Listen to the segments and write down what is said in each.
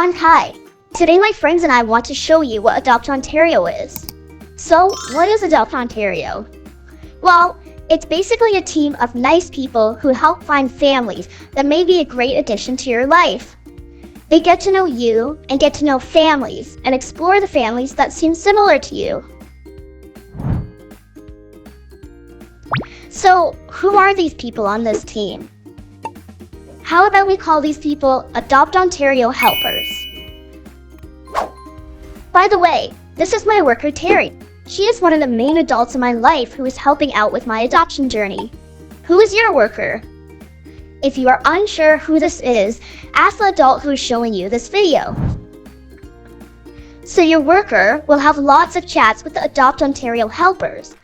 I'm Kai. Today my friends and I want to show you what AdoptOntario is. So, what is AdoptOntario? Well, it's basically a team of nice people who help find families that may be a great addition to your life. They get to know you and get to know families and explore the families that seem similar to you. So, who are these people on this team? How about we call these people AdoptOntario helpers? By the way, this is my worker Terry. She is one of the main adults in my life who is helping out with my adoption journey. Who is your worker? If you are unsure who this is, ask the adult who is showing you this video. So your worker will have lots of chats with the AdoptOntario helpers.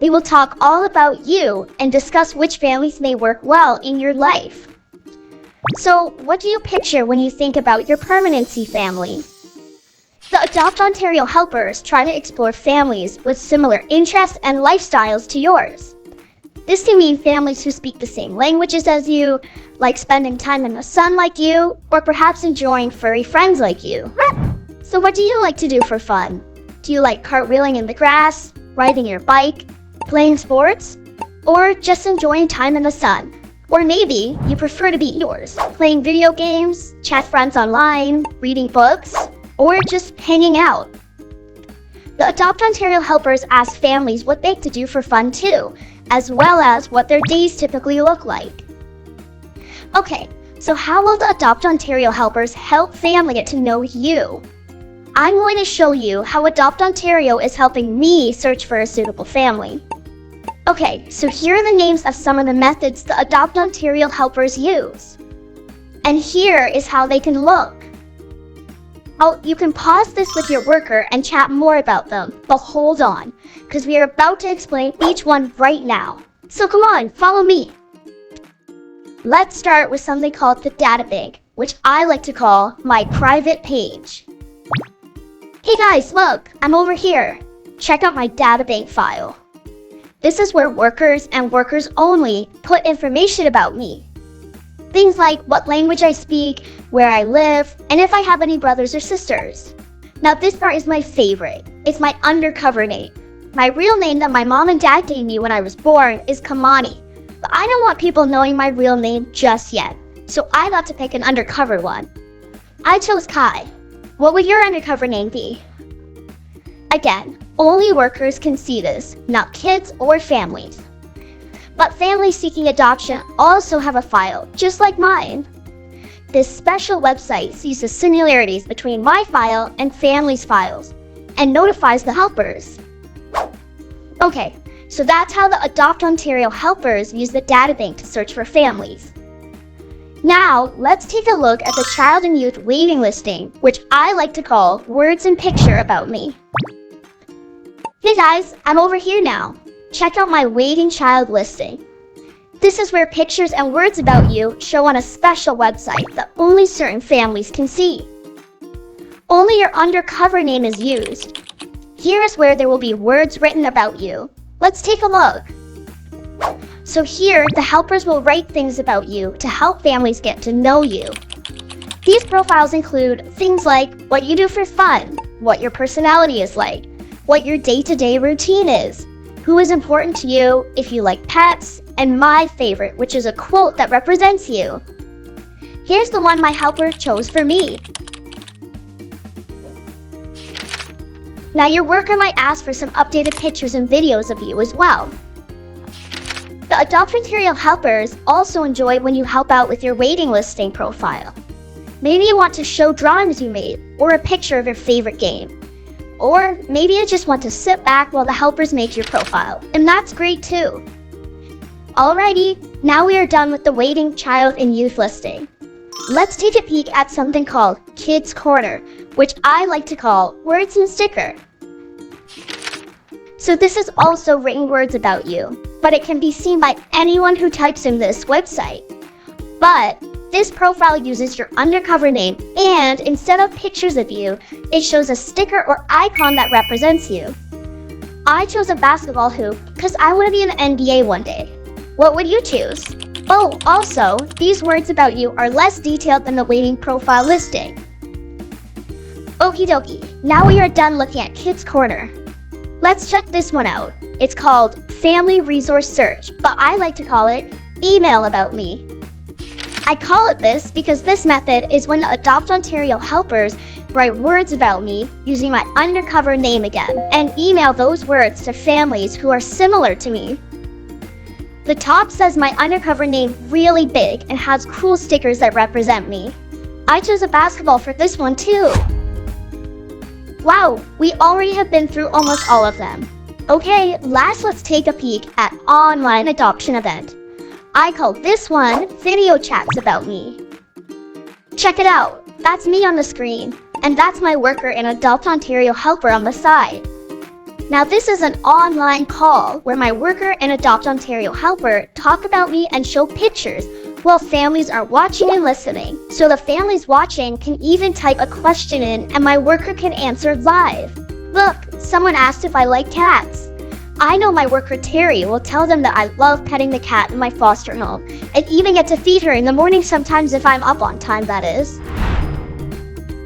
They will talk all about you and discuss which families may work well in your life. So, what do you picture when you think about your permanency family? The AdoptOntario helpers try to explore families with similar interests and lifestyles to yours. This can mean families who speak the same languages as you, like spending time in the sun like you, or perhaps enjoying furry friends like you. So what do you like to do for fun? Do you like cartwheeling in the grass, riding your bike, playing sports, or just enjoying time in the sun? Or maybe you prefer to be indoors, playing video games, chat friends online, reading books, or just hanging out. The AdoptOntario helpers ask families what they like to do for fun too, as well as what their days typically look like. Okay, so how will the AdoptOntario helpers help family get to know you? I'm going to show you how AdoptOntario is helping me search for a suitable family. Okay, so here are the names of some of the methods the AdoptOntario helpers use. And here is how they can look. Oh, you can pause this with your worker and chat more about them, but hold on, because we are about to explain each one right now. So come on, follow me. Let's start with something called the databank, which I like to call my private page. Hey guys, look, I'm over here. Check out my databank file. This is where workers and workers only put information about me. Things like what language I speak, where I live, and if I have any brothers or sisters. Now this part is my favorite. It's my undercover name. My real name that my mom and dad gave me when I was born is Kamani. But I don't want people knowing my real name just yet, so I got to pick an undercover one. I chose Kai. What would your undercover name be? Again, only workers can see this, not kids or families. But families seeking adoption also have a file, just like mine. This special website sees the similarities between my file and families' files, and notifies the helpers. Okay, so that's how the AdoptOntario helpers use the databank to search for families. Now, let's take a look at the child and youth waiting listing, which I like to call words and picture about me. Hey guys, I'm over here now. Check out my waiting child listing. This is where pictures and words about you show on a special website that only certain families can see. Only your undercover name is used. Here is where there will be words written about you. Let's take a look. So here, the helpers will write things about you to help families get to know you. These profiles include things like what you do for fun, what your personality is like, what your day-to-day routine is, who is important to you, if you like pets, and my favorite, which is a quote that represents you. Here's the one my helper chose for me. Now your worker might ask for some updated pictures and videos of you as well. The AdoptOntario helpers also enjoy when you help out with your waiting listing profile. Maybe you want to show drawings you made, or a picture of your favorite game. Or maybe you just want to sit back while the helpers make your profile, and that's great too. Alrighty, now we are done with the waiting child and youth listing. Let's take a peek at something called Kids Corner, which I like to call Words and Sticker. So this is also written words about you, but it can be seen by anyone who types in this website. But this profile uses your undercover name, and instead of pictures of you, it shows a sticker or icon that represents you. I chose a basketball hoop because I want to be in the NBA one day. What would you choose? Oh, also, these words about you are less detailed than the waiting profile listing. Okie dokie, now we are done looking at Kids Corner. Let's check this one out. It's called Family Resource Search, but I like to call it Email About Me. I call it this because this method is when the Adopt Ontario helpers write words about me using my undercover name again and email those words to families who are similar to me. The top says my undercover name really big and has cool stickers that represent me. I chose a basketball for this one too. Wow, we already have been through almost all of them. Okay, last let's take a peek at Online Adoption Event. I call this one Video Chats About Me. Check it out, that's me on the screen, and that's my worker and Adopt Ontario helper on the side. Now this is an online call where my worker and Adopt Ontario helper talk about me and show pictures while families are watching and listening. So the families watching can even type a question in and my worker can answer live. Look, someone asked if I like cats. I know my worker Terry will tell them that I love petting the cat in my foster home and even get to feed her in the morning sometimes if I'm up on time, that is.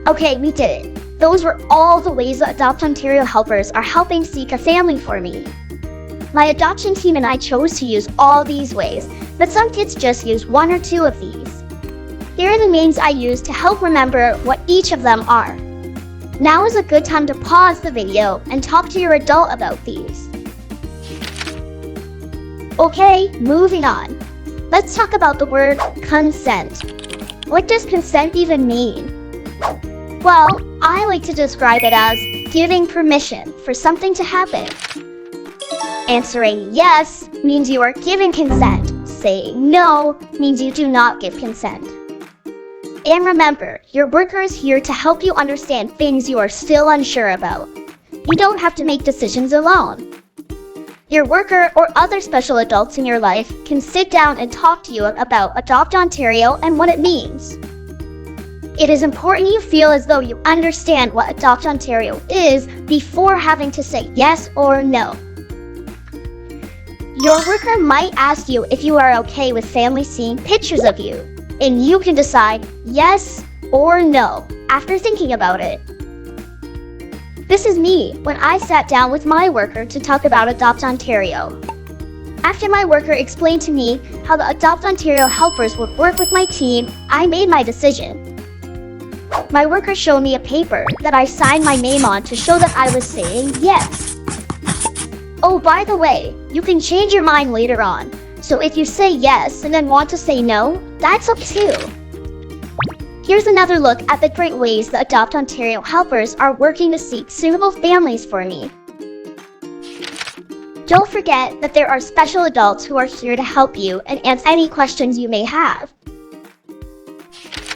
Okay, we did it. Those were all the ways the Adopt Ontario helpers are helping seek a family for me. My adoption team and I chose to use all these ways, but some kids just use one or two of these. Here are the names I used to help remember what each of them are. Now is a good time to pause the video and talk to your adult about these. Okay, moving on. Let's talk about the word consent. What does consent even mean? Well, I like to describe it as giving permission for something to happen. Answering yes means you are giving consent. Saying no means you do not give consent. And remember, your worker is here to help you understand things you are still unsure about. You don't have to make decisions alone. Your worker or other special adults in your life can sit down and talk to you about Adopt Ontario and what it means. It is important you feel as though you understand what Adopt Ontario is before having to say yes or no. Your worker might ask you if you are okay with families seeing pictures of you, and you can decide yes or no after thinking about it. This is me when I sat down with my worker to talk about Adopt Ontario. After my worker explained to me how the Adopt Ontario helpers would work with my team, I made my decision. My worker showed me a paper that I signed my name on to show that I was saying yes. Oh, by the way, you can change your mind later on. So if you say yes and then want to say no, that's up too. Here's another look at the great ways the Adopt Ontario helpers are working to seek suitable families for me. Don't forget that there are special adults who are here to help you and answer any questions you may have.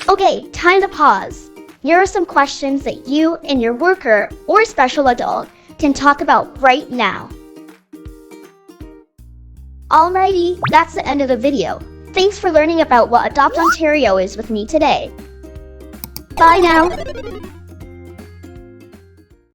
Okay, time to pause. Here are some questions that you and your worker or special adult can talk about right now. Alrighty, that's the end of the video. Thanks for learning about what Adopt Ontario is with me today. Bye now!